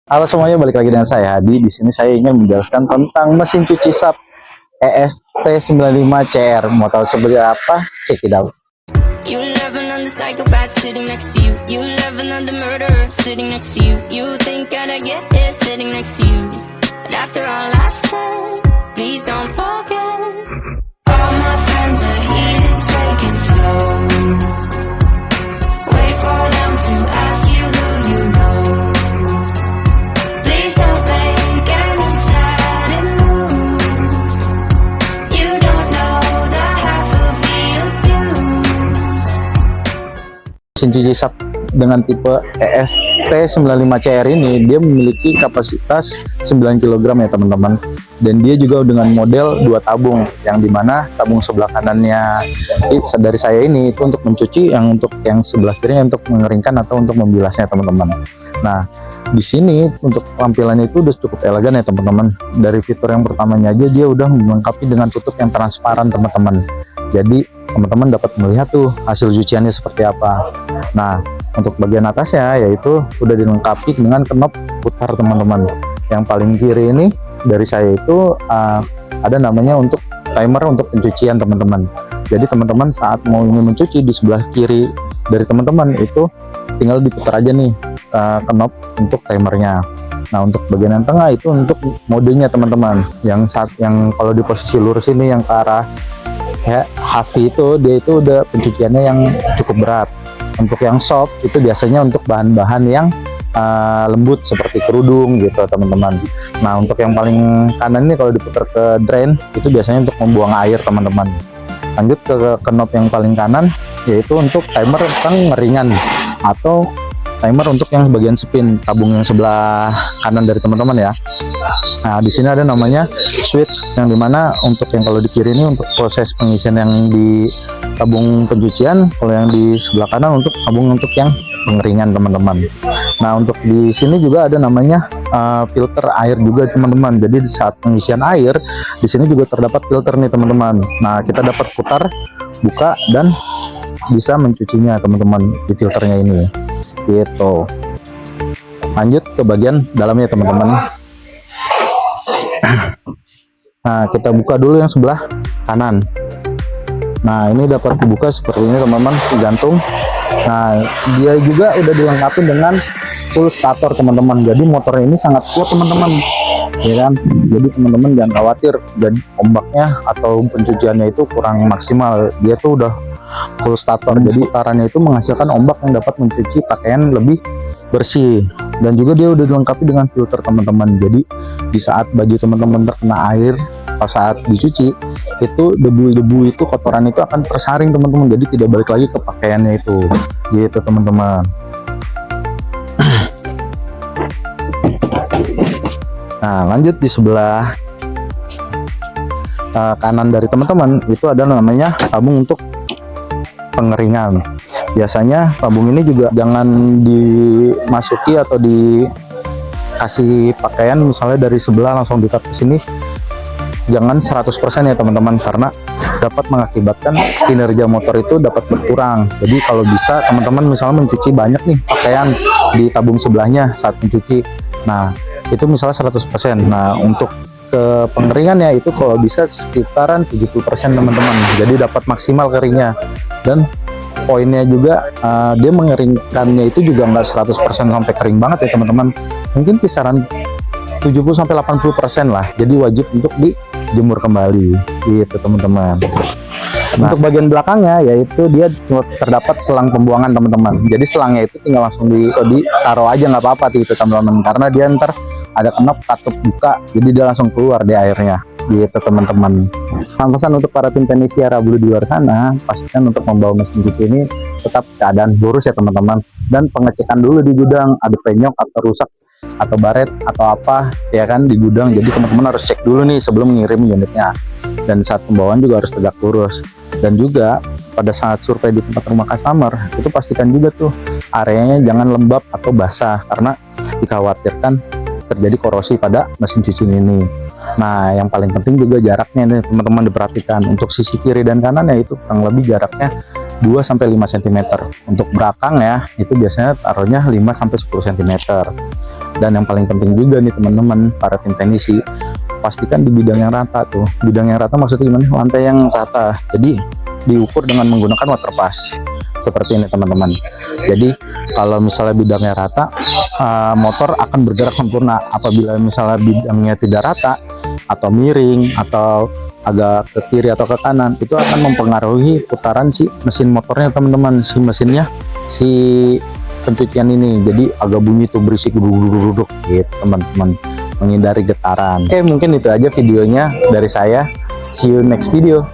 Halo semuanya, balik lagi dengan saya Hadi. Di sini saya ingin menjelaskan tentang mesin cuci SAP EST95CR. Mau tahu seperti apa? Check it out. You never know the psychopath sitting next to you. You never know the murderer sitting next to you. You think I'd get it sitting next to you. But after all I've said, please don't forget. All my friends are heathens, take it slow. Wait for them to ask you who you know. Please don't make any sudden moves. You don't know the half of the abuse. Mesin cuci SAP dengan tipe EST95CR ini dia memiliki kapasitas 9 kg ya teman-teman, dan dia juga dengan model 2 tabung, yang dimana tabung sebelah kanannya dari saya ini itu untuk mencuci, yang untuk yang sebelah kirinya untuk mengeringkan atau untuk membilasnya teman-teman. Nah, di sini untuk tampilannya itu udah cukup elegan ya teman-teman. Dari fitur yang pertamanya aja dia udah melengkapi dengan tutup yang transparan teman-teman. Jadi teman-teman dapat melihat tuh hasil cuciannya seperti apa. Nah, untuk bagian atasnya yaitu udah dilengkapi dengan knop putar teman-teman. Yang paling kiri ini dari saya itu ada namanya untuk timer untuk pencucian teman-teman. Jadi teman-teman saat mau ingin mencuci di sebelah kiri dari teman-teman itu tinggal diputar aja nih knop untuk timernya. Nah, untuk bagian yang tengah itu untuk modenya teman-teman. Yang kalau di posisi lurus ini yang ke arah heavy itu dia itu udah pencuciannya yang cukup berat. Untuk yang soft itu biasanya untuk bahan-bahan yang lembut seperti kerudung gitu teman-teman. Nah, untuk yang paling kanan ini kalau diputar ke drain itu biasanya untuk membuang air teman-teman. Lanjut ke knob yang paling kanan yaitu untuk timer pengeringan atau timer untuk yang bagian spin, tabung yang sebelah kanan dari teman-teman ya. Nah, di sini ada namanya switch, yang dimana untuk yang kalau di kiri ini untuk proses pengisian yang di tabung pencucian, kalau yang di sebelah kanan untuk tabung untuk yang pengeringan teman-teman. Nah, untuk di sini juga ada namanya filter air juga teman-teman. Jadi di saat pengisian air di sini juga terdapat filter nih teman-teman. Nah, kita dapat putar, buka dan bisa mencucinya teman-teman di filternya ini gitu. Lanjut ke bagian dalamnya teman-teman. Nah, kita buka dulu yang sebelah kanan. Nah, ini dapat dibuka seperti ini teman-teman, gantung. Nah, dia juga udah dilengkapi dengan full stator teman-teman. Jadi motornya ini sangat kuat teman-teman, ya kan. Jadi teman-teman jangan khawatir dan ombaknya atau pencuciannya itu kurang maksimal. Dia tuh udah full stator. Jadi putarannya itu menghasilkan ombak yang dapat mencuci pakaian lebih bersih. Dan juga dia udah dilengkapi dengan filter teman-teman. Jadi di saat baju teman-teman terkena air pas saat dicuci, itu debu-debu itu, kotoran itu akan tersaring teman-teman. Jadi tidak balik lagi ke pakaiannya itu gitu teman-teman. Nah, lanjut di sebelah kanan dari teman-teman itu ada namanya tabung untuk pengeringan. Biasanya tabung ini juga jangan dimasuki atau dikasih pakaian misalnya dari sebelah langsung ditaruh ke sini, jangan 100% ya teman-teman, karena dapat mengakibatkan kinerja motor itu dapat berkurang. Jadi kalau bisa teman-teman misalnya mencuci banyak nih pakaian di tabung sebelahnya saat mencuci, nah itu misalnya 100%. Nah, untuk ke pengeringannya itu kalau bisa sekitaran 70% teman-teman, jadi dapat maksimal keringnya. Dan poinnya juga dia mengeringkannya itu juga nggak 100% sampai kering banget ya teman-teman, mungkin kisaran 70-80% lah. Jadi wajib untuk dijemur kembali gitu teman-teman. Nah, untuk bagian belakangnya yaitu dia terdapat selang pembuangan teman-teman. Jadi selangnya itu tinggal langsung ditaruh aja, nggak apa-apa gitu teman-teman, karena dia ntar ada knop katup buka, jadi dia langsung keluar di airnya gitu teman-teman. Pesan untuk para tim tenis Sierra Blue di luar sana, pastikan untuk membawa mesin cuci ini tetap keadaan lurus ya teman-teman, dan pengecekan dulu di gudang, ada penyok atau rusak atau baret atau apa ya kan di gudang. Jadi teman-teman harus cek dulu nih sebelum mengirim unitnya, dan saat pembawaan juga harus tegak lurus. Dan juga pada saat survei di tempat rumah customer itu pastikan juga tuh areanya jangan lembab atau basah, karena dikhawatirkan terjadi korosi pada mesin cuci ini. Nah, yang paling penting juga jaraknya nih teman-teman diperhatikan. Untuk sisi kiri dan kanan ya itu kurang lebih jaraknya 2-5 cm. Untuk belakang ya itu biasanya taruhnya 5-10 cm. Dan yang paling penting juga nih teman-teman, para tim teknisi, pastikan di bidang yang rata tuh. Bidang yang rata maksudnya gimana? Lantai yang rata. Jadi diukur dengan menggunakan water pass seperti ini teman-teman. Jadi kalau misalnya bidangnya rata, motor akan bergerak sempurna. Apabila misalnya bidangnya tidak rata atau miring atau agak ke kiri atau ke kanan, itu akan mempengaruhi putaran si mesin motornya teman-teman. Si pencucian ini jadi agak bunyi tuh, berisik duduk gitu teman-teman, menghindari getaran. Oke, mungkin itu aja videonya dari saya. See you next video.